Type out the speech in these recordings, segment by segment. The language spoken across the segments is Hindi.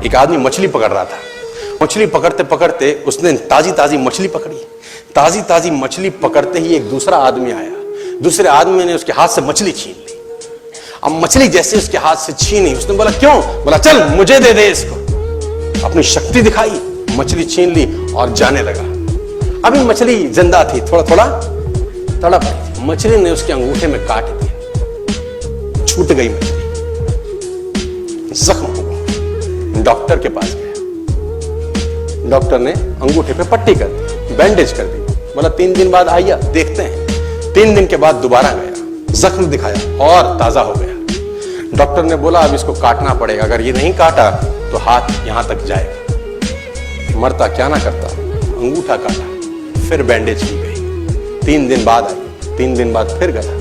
एक आदमी मछली पकड़ रहा था। मछली पकड़ते पकड़ते उसने ताजी ताजी मछली पकड़ी। ताजी ताजी मछली पकड़ते ही एक दूसरा आदमी आया। दूसरे आदमी ने उसके हाथ से मछली छीन ली। अब मछली जैसे उसके हाथ से छीनी, उसने बोला क्यों? बोला चल मुझे दे दे इसको। अपनी शक्ति दिखाई, मछली छीन ली और जाने लगा। अभी मछली जिंदा थी, थोड़ा थोड़ा तड़प रही थी। मछली ने उसके अंगूठे में काट दिया, छूट गई मछली, जख्म हुआ। डॉक्टर के पास गया। डॉक्टर ने अंगूठे पे पट्टी कर दी, बैंडेज कर दी। बोला 3 दिन बाद आइए देखते हैं। 3 दिन के बाद दोबारा गया, जख्म दिखाया और ताजा हो गया। डॉक्टर ने बोला अब इसको काटना पड़ेगा, अगर ये नहीं काटा तो हाथ यहां तक जाएगा। मरता क्या ना करता, अंगूठा काटा, फिर बैंडेज की गई। 3 दिन बाद आई, 3 दिन बाद फिर गया,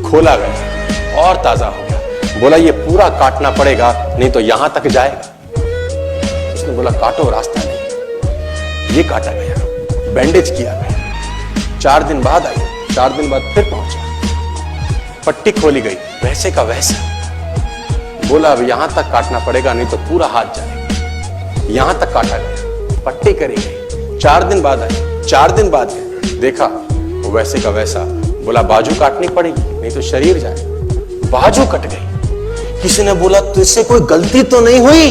खोला गया और ताजा हो गया। बोला ये पूरा काटना पड़ेगा नहीं तो यहां तक जाएगा। उसने बोला काटो, रास्ता नहीं। ये काटा गया, बैंडेज किया गया। 4 दिन बाद आई, 4 दिन बाद फिर पहुंचा, पट्टी खोली गई, वैसे का वैसा। बोला अब यहां तक काटना पड़ेगा नहीं तो पूरा हाथ जाएगा। यहां तक काटा गया, पट्टी करी गई। 4 दिन बाद आई, 4 दिन बाद गए, देखा वो वैसे का वैसा। बोला बाजू काटनी पड़ेगी नहीं तो शरीर जाए। बाजू कट गई। किसी ने बोला तुझसे कोई गलती तो नहीं हुई?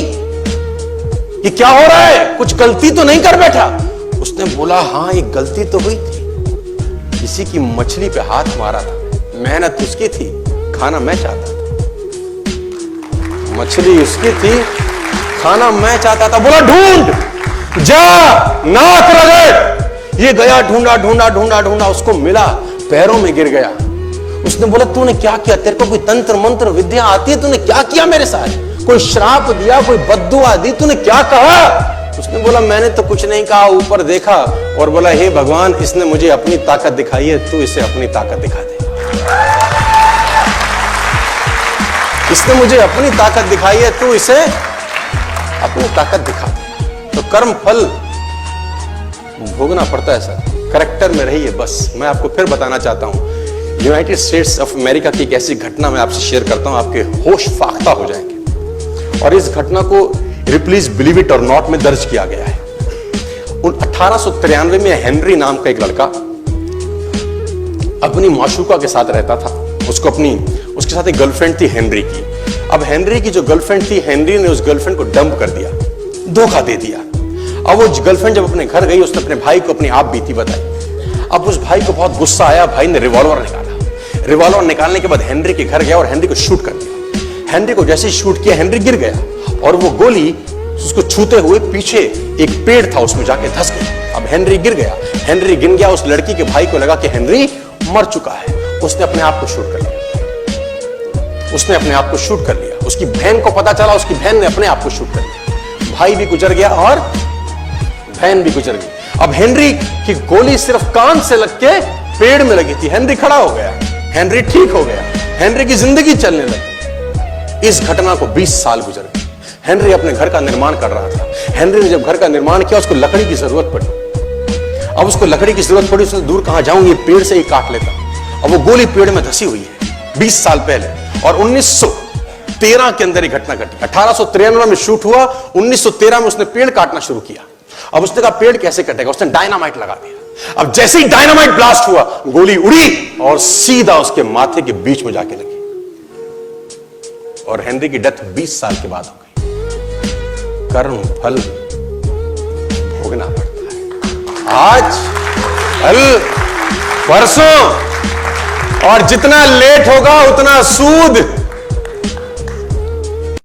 ये क्या हो रहा है? कुछ गलती तो नहीं कर बैठा? उसने बोला हाँ एक गलती तो हुई थी। किसी की मछली पे हाथ मारा था, मेहनत उसकी थी, खाना मैं चाहता था। मछली उसकी थी, खाना मैं चाहता था। बोला ढूंढ, जा, नाक रगड़। ये गया, ढूंढा ढूंढा ढूंढा ढूंढा, उसको मिला, पैरों में गिर गया। उसने बोला तूने क्या किया? तेरे को कोई तंत्र मंत्र विद्या आती है? तूने क्या किया मेरे साथ? कोई श्राप दिया, कोई बद्दुआ दी? तूने क्या कहा? उसने बोला मैंने तो कुछ नहीं कहा, ऊपर देखा और बोला हे भगवान इसने मुझे अपनी ताकत दिखाई है, तू इसे अपनी ताकत दिखा दे। इसने मुझे अपनी ताकत दिखाई है, तू इसे अपनी ताकत दिखा दे। तो कर्म फल भोगना पड़ता है सर, करेक्टर में रहिए बस। मैं आपको फिर बताना चाहता हूं, यूनाइटेड स्टेट्स ऑफ अमेरिका की एक ऐसी घटना मैं आपसे शेयर करता हूं, आपके होश फाख्ता हो जाएंगे। और इस घटना को प्लीज बिलीव इट और नॉट में दर्ज किया गया है। 1893 में हेनरी नाम का एक लड़का अपनी माशूका के साथ रहता था। उसके साथ एक गर्लफ्रेंड थी हेनरी की। अब हेनरी की जो गर्लफ्रेंड थी, हेनरी ने उस गर्लफ्रेंड को डंप कर दिया, धोखा दे दिया। अब वो गर्लफ्रेंड जब अपने घर गई, उसने अपने भाई को अपनी आप बीती बताई। अब उस भाई को बहुत गुस्सा आया, भाई ने रिवॉल्वर निकाला। रिवॉल्वर निकालने के बाद हेनरी के घर गया और हेनरी को शूट कर दिया। हेनरी को जैसे ही शूट किया, हेनरी गिर गया और वो गोली उसको छूते हुए पीछे एक पेड़ था उसमें जाके धंस गई। अब हेनरी गिर गया, हेनरी गिर गया। उस लड़की के भाई को लगा कि हेनरी मर चुका है। उसने अपने आप को शूट कर लिया। उसने अपने आप को शूट कर लिया। उसकी बहन को पता चला, उसकी बहन ने अपने आप को शूट कर लिया। भाई भी गुजर गया और बहन भी गुजर गई। अब हेनरी की गोली सिर्फ कान से लग के पेड़ में लगी थी। हेनरी खड़ा हो गया, हेनरी ठीक हो गया, हेनरी की जिंदगी चलने लगी। इस घटना को 20 साल गुजर गए। हेनरी अपने घर का निर्माण कर रहा था। हेनरी ने जब घर का निर्माण किया, उसको लकड़ी की जरूरत पड़ी। अब उसको लकड़ी की जरूरत पड़ी, उसने दूर कहां जाऊं, ये पेड़ से ही काट लेता। अब वो गोली पेड़ में धसी हुई है 20 साल पहले। और 1913 के अंदर ये घटना घटी। 1893 में शूट हुआ, 1913 में उसने पेड़ काटना शुरू किया। अब उसने कहा पेड़ कैसे कटेगा, उसने डायनामाइट लगा दिया। अब जैसे ही डायनामाइट ब्लास्ट हुआ, गोली उड़ी और सीधा उसके माथे के बीच में जाके लगी और हेनरी की डेथ 20 साल के बाद हो गई। कर्म फल भोगना पड़ता है, आज कल परसों, और जितना लेट होगा उतना सूद।